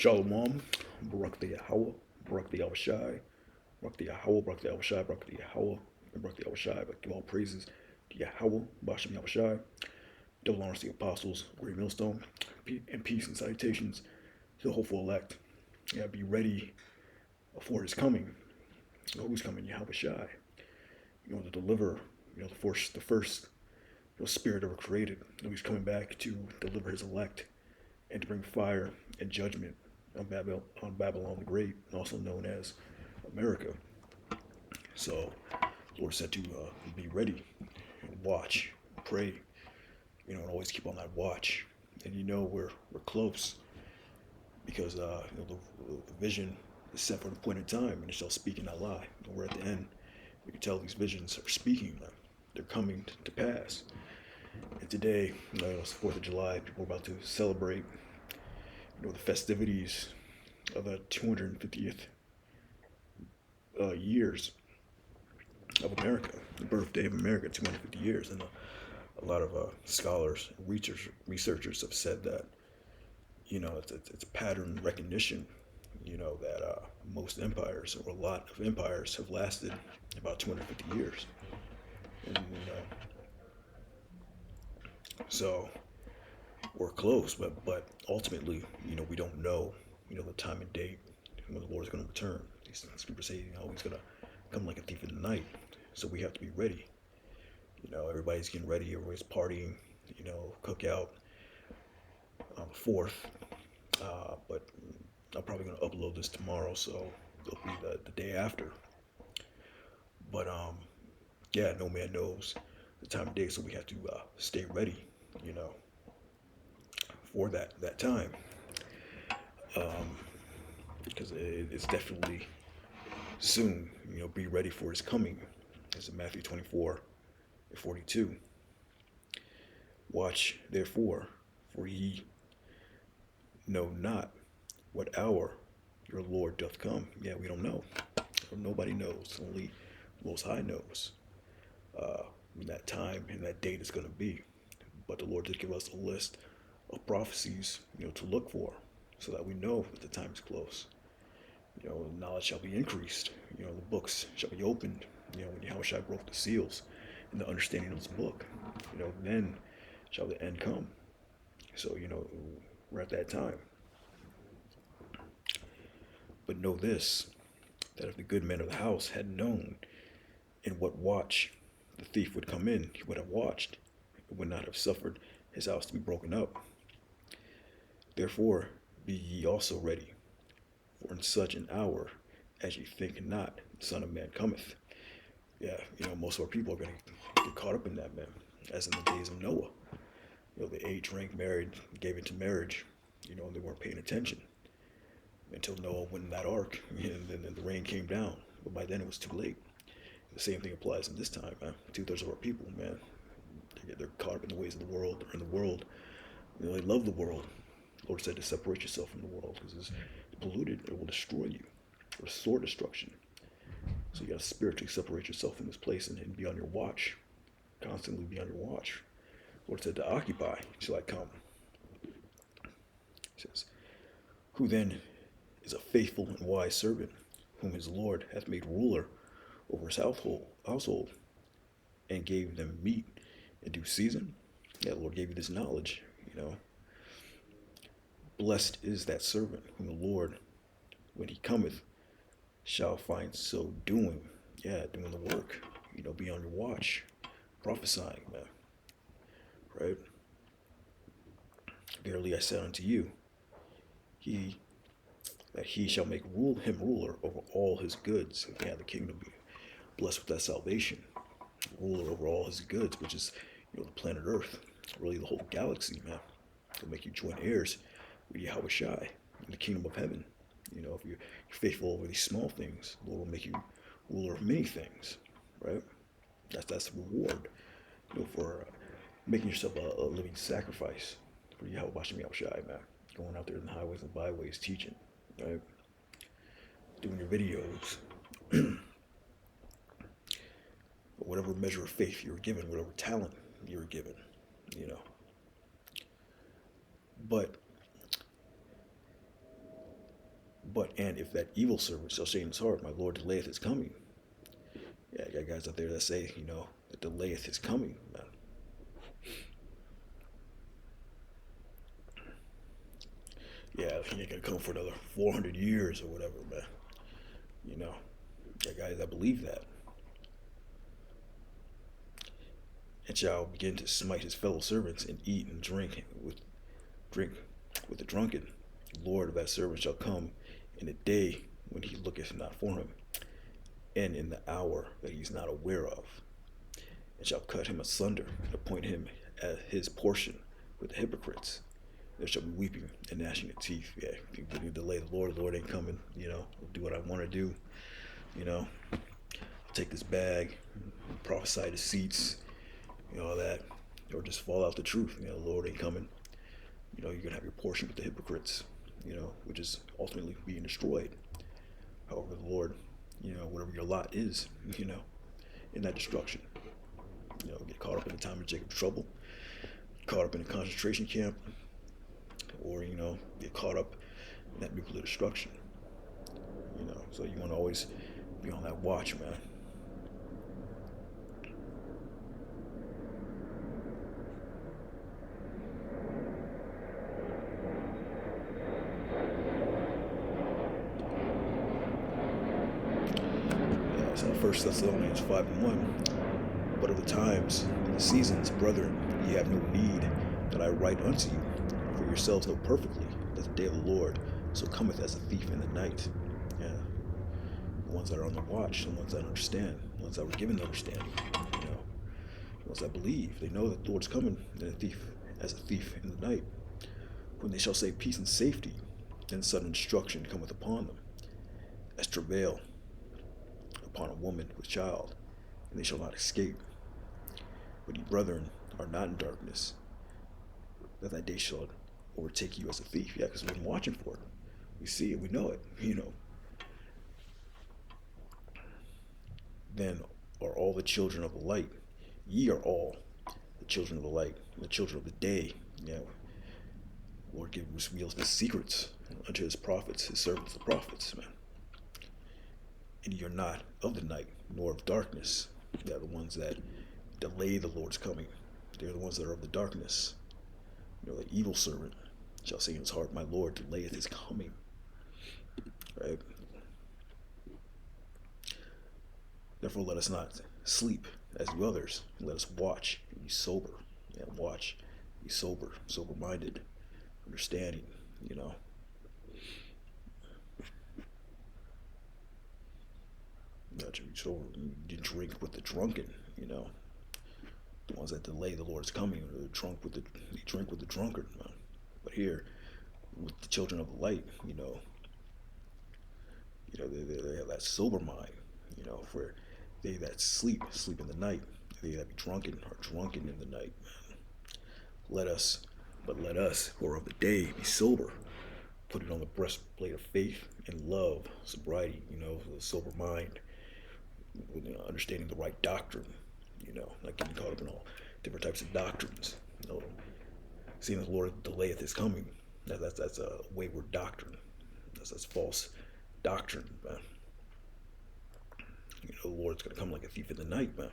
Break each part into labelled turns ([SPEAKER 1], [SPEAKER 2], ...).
[SPEAKER 1] Shalom, Barak the Yahweh, Barak the Yahushai, Barak the Yahweh, Barak the Yahushai, Barak the Yahweh, and Barak the Yahushai. But give all praises to Yahweh, Bashem Yahushai. Double honors to the apostles, Great Millstone, and peace and salutations to the hopeful elect. Yeah, be ready for his coming. You know who's coming? Yahushai. You know, to deliver, the first spirit ever created. You know, he's coming back to deliver his elect and to bring fire and judgment on Babylon the Great, also known as America. So, the Lord said to be ready and watch, pray, and always keep on that watch. And we're close because the vision is set for an appointed time, and it shall speak and not lie. And we're at the end. We can tell these visions are speaking; they're coming to pass. And today, it's the 4th of July. People are about to celebrate, the festivities of the 250th years of America, the birthday of America, 250 years. And a lot of scholars and researchers have said that, it's pattern recognition, that most empires, or a lot of empires, have lasted about 250 years. And, so we're close, but ultimately, we don't know, the time and date when the Lord is going to return. These scriptures say, he's going to come like a thief in the night. So we have to be ready. Everybody's getting ready. Everybody's partying. Cookout on the 4th. But I'm probably going to upload this tomorrow, so it'll be the day after. But no man knows the time of day, so we have to stay ready. For that time. Because it's definitely soon. Be ready for his coming. It's in Matthew 24:42. Watch therefore, for ye know not what hour your Lord doth come. Yeah, we don't know. Nobody knows. Only Most High knows when that time and that date is going to be. But the Lord did give us a list of prophecies, to look for, so that we know that the time is close. Knowledge shall be increased. The books shall be opened. When Yahushua broke the seals and the understanding of his book, then shall the end come. So, we're at that time. But know this, that if the good man of the house had known in what watch the thief would come in, he would have watched, and would not have suffered his house to be broken up. Therefore, be ye also ready, for in such an hour as ye think not, the Son of Man cometh. Yeah, most of our people are going to get caught up in that, man, as in the days of Noah. They ate, drank, married, gave into marriage, and they weren't paying attention until Noah went in that ark, and then the rain came down. But by then it was too late. The same thing applies in this time, man. 2/3 of our people, man, they're caught up in the ways of the world. They're in the world. They love the world. The Lord said to separate yourself from the world because it's polluted. It will destroy you. Restore destruction. So you got to spiritually separate yourself from this place and be on your watch. Constantly be on your watch. The Lord said to occupy till I come. He says, who then is a faithful and wise servant, whom his Lord hath made ruler over his household, and gave them meat in due season? Yeah, the Lord gave you this knowledge, Blessed is that servant whom the Lord, when he cometh, shall find so doing. Yeah, doing the work. Be on your watch. Prophesying, man. Right? Verily I say unto you, he shall make him ruler over all his goods. Yeah, the kingdom be blessed with that salvation. Ruler over all his goods, which is, the planet Earth. Really the whole galaxy, man. It'll make you joint heirs with Yahushai in the kingdom of heaven. If you're faithful over these small things, the Lord will make you ruler of many things, right? That's the reward, for making yourself a living sacrifice for Yahushai, man. Going out there in the highways and byways teaching, right? Doing your videos. Whatever measure of faith you're given, whatever talent you're given, But And if that evil servant shall say in his heart, my Lord delayeth his coming. Yeah, I got guys out there that say, that delayeth his coming, man. Yeah, he ain't gonna come for another 400 years or whatever, man. You know, got guys that believe that. And shall begin to smite his fellow servants and eat and drink with the drunken. The Lord of that servant shall come in a day when he looketh not for him, and in the hour that he is not aware of, and shall cut him asunder and appoint him as his portion with the hypocrites. There shall be weeping and gnashing of teeth. Yeah, you delay the Lord ain't coming. I'll do what I want to do. I'll take this bag, prophesy to seats, all that, or just fall out the truth. The Lord ain't coming. You're gonna have your portion with the hypocrites. Which is ultimately being destroyed. However, the Lord, whatever your lot is, in that destruction. Get caught up in the time of Jacob's trouble, caught up in a concentration camp, or get caught up in that nuclear destruction. So you want to always be on that watch, man. Yeah, so 1 Thessalonians 5:1. But of the times and the seasons, brethren, ye have no need that I write unto you, for yourselves know perfectly that the day of the Lord so cometh as a thief in the night. Yeah. The ones that are on the watch, the ones that understand, the ones that were given understanding, the ones that believe, they know that the Lord's coming as a thief in the night. When they shall say peace and safety, then sudden destruction cometh upon them, as travail upon a woman with child, and they shall not escape. But ye, brethren, are not in darkness, that day shall overtake you as a thief. Yeah, because we've been watching for it. We see it, we know it, Then are all the children of the light. Ye are all the children of the light, the children of the day. Yeah. Lord reveals the secrets unto his prophets, his servants, the prophets, man. And ye are not of the night, nor of darkness. They're the ones that delay the Lord's coming. They're the ones that are of the darkness. The evil servant shall say in his heart, my Lord delayeth his coming. Right? Therefore let us not sleep as do others. Let us watch and be sober. Yeah, watch, be sober, sober-minded, understanding, Not to be sober. You drink with the drunken, The ones that delay the Lord's coming, or they drink with the drunkard, man. But here, with the children of the light, they have that sober mind, for they that sleep in the night. They that be drunken are drunken in the night, man. Let us, who are of the day, be sober. Put it on the breastplate of faith and love, sobriety, a sober mind, understanding the right doctrine, not getting caught up in all different types of doctrines. Seeing the Lord delayeth his coming, that's a wayward doctrine. That's false doctrine, man. The Lord's going to come like a thief in the night, man.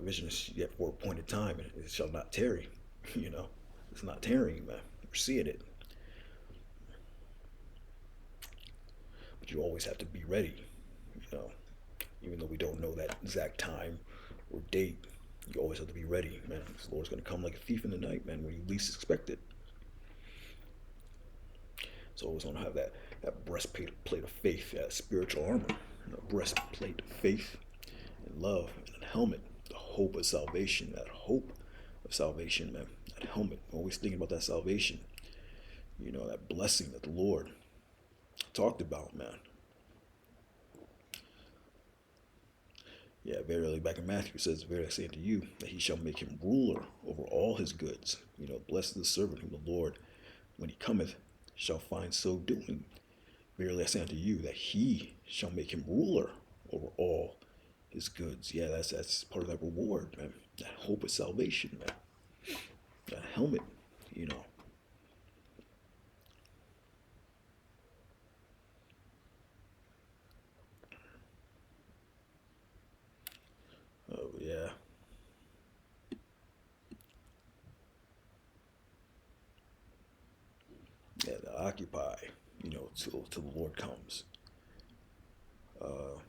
[SPEAKER 1] Vision is yet for a appointed time, and it shall not tarry. It's not tarrying, man. We're seeing it. But you always have to be ready, even though we don't know that exact time or date. You always have to be ready, man. Because the Lord's going to come like a thief in the night, man, when you least expect it. So always want to have that breastplate of faith, that spiritual armor, breastplate of faith and love, and a helmet, the hope of salvation, that hope of salvation, man. That helmet, always thinking about that salvation, that blessing that the Lord talked about, man. Yeah, verily, back in Matthew, it says, verily I say unto you, that he shall make him ruler over all his goods. Blessed is the servant whom the Lord, when he cometh, shall find so doing. Verily I say unto you, that he shall make him ruler over all his goods. Yeah, that's part of that reward, man. That hope of salvation, man. That helmet, Yeah, to occupy, till the Lord comes. Uh,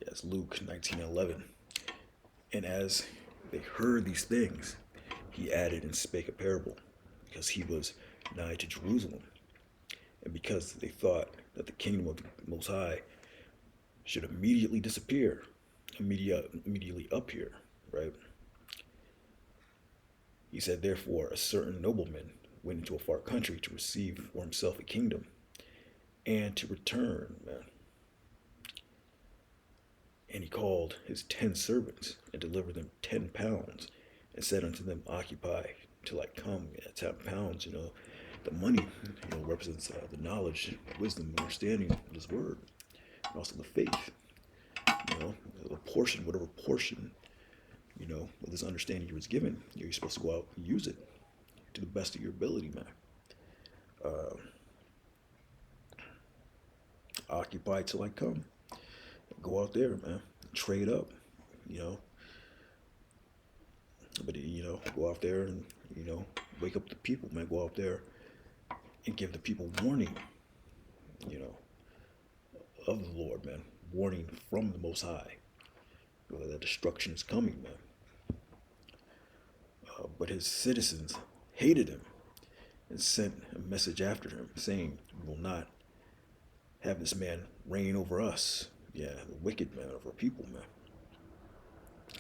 [SPEAKER 1] yes, Luke 19:11. And as they heard these things, he added and spake a parable, because he was nigh to Jerusalem, and because they thought that the kingdom of the Most High should immediately disappear, immediately appear, right? He said, therefore, a certain nobleman went into a far country to receive for himself a kingdom and to return, man. And he called his 10 servants and delivered them £10 and said unto them, occupy till I come. Yeah, £10, the money, represents the knowledge, wisdom, understanding of his word, and also the faith, the portion, whatever portion, of this understanding you was given, you're supposed to go out and use it to the best of your ability, man. Occupy till I come. Go out there, man. Trade up, you know. But go out there and wake up the people, man. Go out there and give the people warning, you know, of the Lord, man. Warning from the Most High, that destruction is coming, man. But his citizens hated him and sent a message after him, saying, "We will not have this man reign over us." Yeah, the wicked man of our people, man.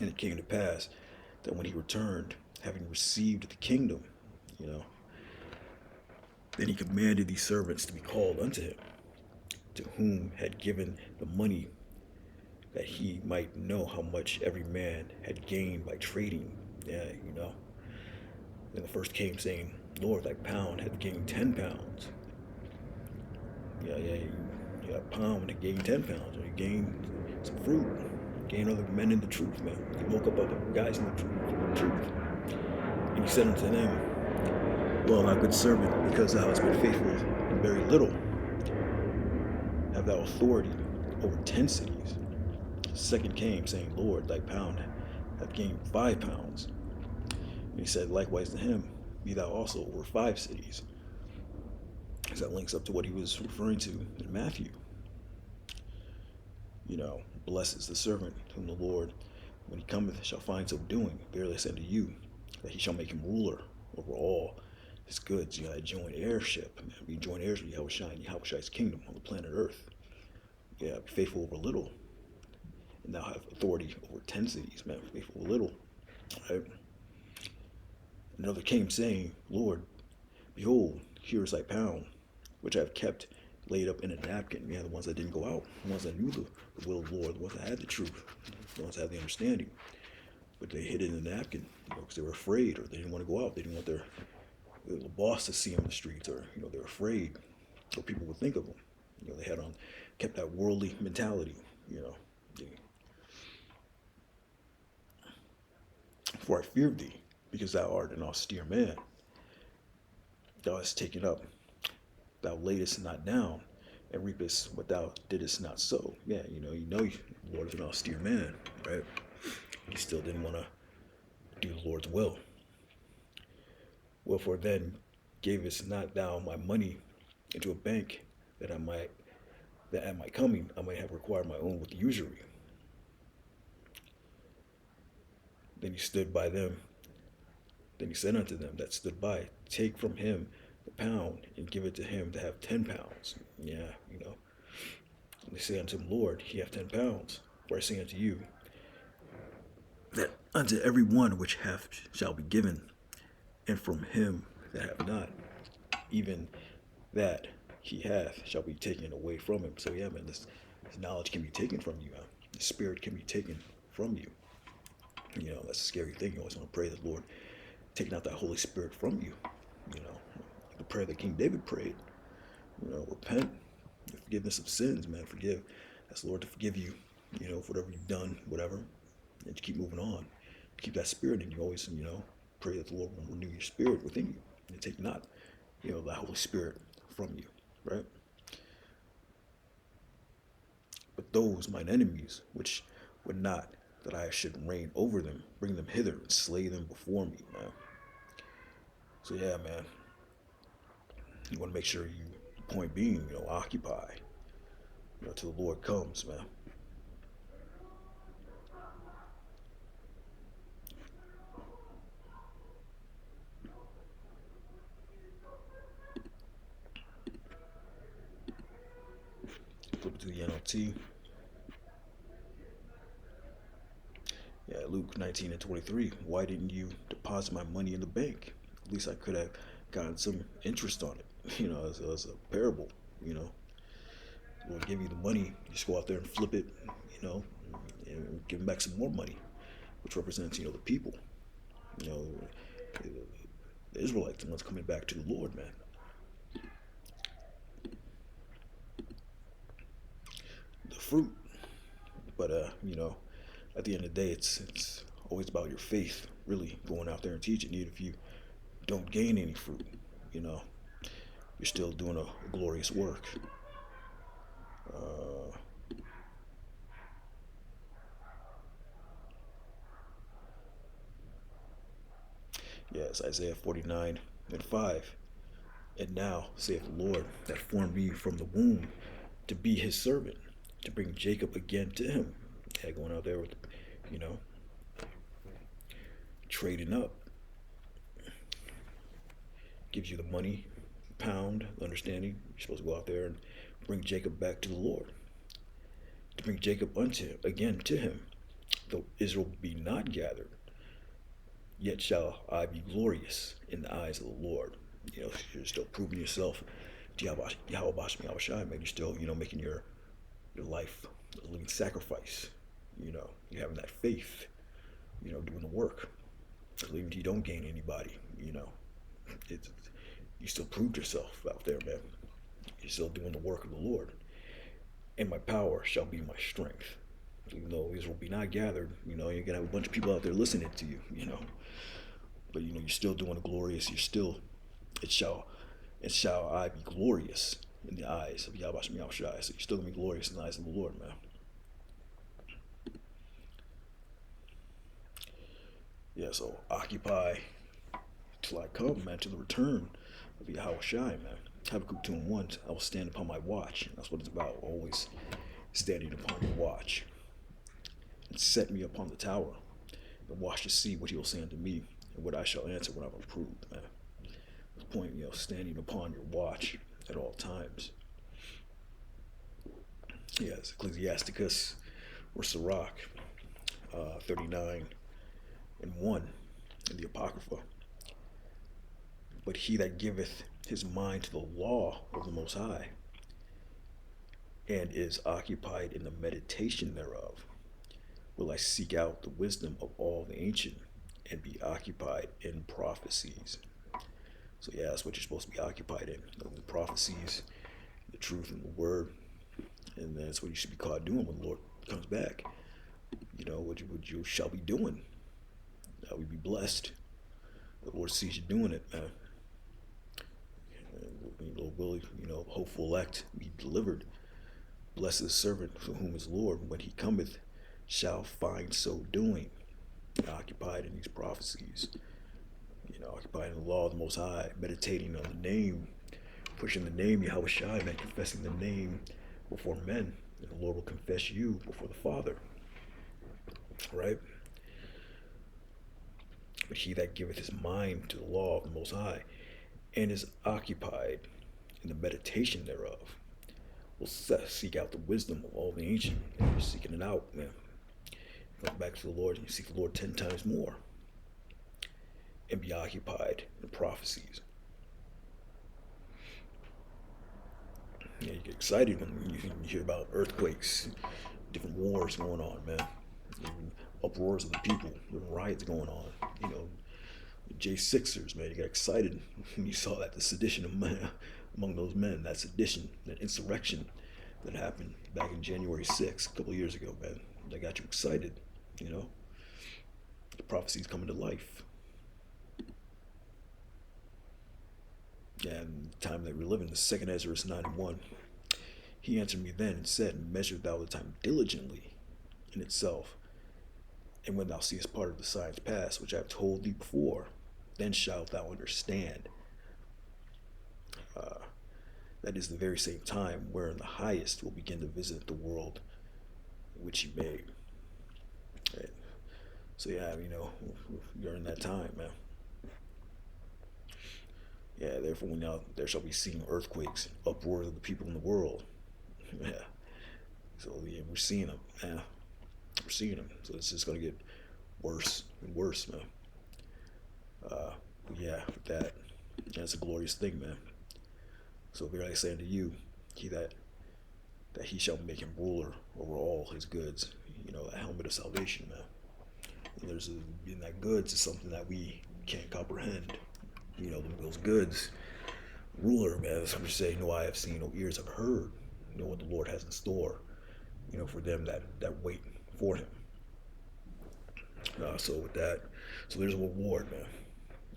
[SPEAKER 1] And it came to pass that when he returned, having received the kingdom, you know, then he commanded these servants to be called unto him, to whom had given the money, that he might know how much every man had gained by trading. Yeah, Then the first came saying, Lord, thy pound hath gained £10. You got a pound and gained £10. Or you gained some fruit. Gained other men in the truth, man. You woke up other guys in the truth. And he said unto them, well, thou good servant, because thou hast been faithful in very little, have thou authority over 10 cities. The second came, saying, Lord, thy pound hath gained £5. And he said likewise to him, be thou also over 5 cities. Because that links up to what he was referring to in Matthew. Blessed is the servant whom the Lord, when he cometh, shall find so doing. Verily I say unto you, that he shall make him ruler over all his goods. You gotta join heirship. Man. Be joint heirs with Yahushua and Yahushua's kingdom on the planet Earth. Yeah, be faithful over little, and thou have authority over 10 cities, man. Faithful over little. Right? Another came saying, Lord, behold, here is thy pound, which I have kept laid up in a napkin. Yeah, the ones that didn't go out, the ones that knew the will of the Lord, the ones that had the truth, the ones that had the understanding. But they hid it in the napkin, because they were afraid, or they didn't want to go out. They didn't want their boss to see them in the streets, or they're afraid what people would think of them. They had kept that worldly mentality. For I feared thee, because thou art an austere man. Thou hast taken up, thou laidest not down, and reapest what thou didst not sow. Yeah, the Lord is an austere man, right? He still didn't want to do the Lord's will. Wherefore then gavest not thou my money into a bank, that at my coming I might have required my own with usury. Then he stood by them. Then he said unto them that stood by, take from him the pound and give it to him that have £10. Yeah, And they say unto him, Lord, he hath £10. For I say unto you, that unto every one which hath shall be given, and from him that hath not, even that he hath shall be taken away from him. So yeah, man, this knowledge can be taken from you, man. The spirit can be taken from you. That's a scary thing. You always want to pray that Lord taking out that Holy Spirit from you. The prayer that King David prayed. Repent, the forgiveness of sins, man. Forgive. Ask the Lord to forgive you, for whatever you've done, whatever, and to keep moving on. Keep that spirit in you. Always, pray that the Lord will renew your spirit within you and take not, the Holy Spirit from you, right? But those mine enemies, which would not that I should reign over them, bring them hither and slay them before me, man. So yeah, man, you want to make sure you, point being, occupy, till the Lord comes, man. Flip it to the NLT. Yeah, Luke 19:23. Why didn't you deposit my money in the bank? At least I could have gotten some interest on it. As a parable. You know, we'll give you the money. You just go out there and flip it. You know, and give them back some more money, which represents the people. You know, the Israelites, the ones coming back to the Lord, man. The fruit, but at the end of the day, it's always about your faith. Really going out there and teaching. Even if you don't gain any fruit, you know, you're still doing a glorious work. Uh, yes, Isaiah 49:5. And now, saith the Lord, that formed me from the womb to be his servant, to bring Jacob again to him. Yeah, going out there with, you know, trading up. Gives you the money, pound, understanding. You're supposed to go out there and bring Jacob back to the Lord. To bring Jacob unto him, again to him. Though Israel be not gathered, yet shall I be glorious in the eyes of the Lord. You're still proving yourself to Yahweh, man. You're still, making your life a living sacrifice. You're having that faith, doing the work. Even if you don't gain anybody, it's, you still proved yourself out there, man. You're still doing the work of the Lord. And my power shall be my strength. Even though Israel be not gathered, you're going to have a bunch of people out there listening to you, But, you're still doing the glorious. You're still, it shall I be glorious in the eyes of Yahweh Shai. So you're still going to be glorious in the eyes of the Lord, man. Yeah, so occupy till I come, man, to the return of Yahweh Shai, man. Habakkuk 2:1, I will stand upon my watch. That's what it's about, always standing upon your watch. And set me upon the tower, and watch to see what he will say unto me, and what I shall answer when I'm approved, man. The point, standing upon your watch at all times. Yes, Ecclesiasticus or Sirach 39:1 in the Apocrypha. But he that giveth his mind to the law of the Most High, and is occupied in the meditation thereof, will I seek out the wisdom of all the ancient, and be occupied in prophecies. So yeah, that's what you're supposed to be occupied in, the prophecies, the truth, and the word. And that's what you should be caught doing when the Lord comes back. What you shall be doing. We be blessed. The Lord sees you doing it, man. Will hopeful elect be delivered. Blessed the servant for whom his Lord, when he cometh, shall find so doing. Occupied in these prophecies. Occupied in the law of the Most High, meditating on the name, pushing the name Yahweh Shai, man, confessing the name before men, and the Lord will confess you before the Father. Right? But he that giveth his mind to the law of the Most High, and is occupied in the meditation thereof, will seek out the wisdom of all the ancient. And you're seeking it out, man. Go back to the Lord, and you seek the Lord 10 times more. And be occupied in prophecies. Yeah, you get excited when you hear about earthquakes, different wars going on, man. Even uproars of the people, different riots going on. J6ers, man, you got excited when you saw that, the sedition among those men, that sedition, that insurrection that happened back in January 6th, a couple of years ago, man. That got you excited, The prophecy's coming to life. And the time that we're living, the second Ezra 9:1. He answered me then and said, measure thou the time diligently in itself, and when thou seest part of the signs pass, which I have told thee before, then shalt thou understand. That is the very same time wherein the highest will begin to visit the world which he made. Right? So yeah, you're in that time, man. Yeah, therefore now there shall be seen earthquakes, uproars of the people in the world. Yeah. So yeah, we're seeing them, man. We're seeing them. So it's just gonna get worse and worse, man. But yeah, with that, that's a glorious thing, man. So verily I say unto you, he that he shall make him ruler over all his goods. A helmet of salvation, man. And in that goods is something that we can't comprehend. Those goods, ruler, man. That's what we say. No eye have seen, no ears have heard. What the Lord has in store. For them that wait for Him. So with that, so there's a reward, man.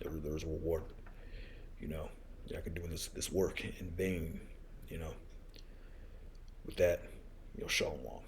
[SPEAKER 1] There's a reward. I could doing this work in vain. With that, shalom.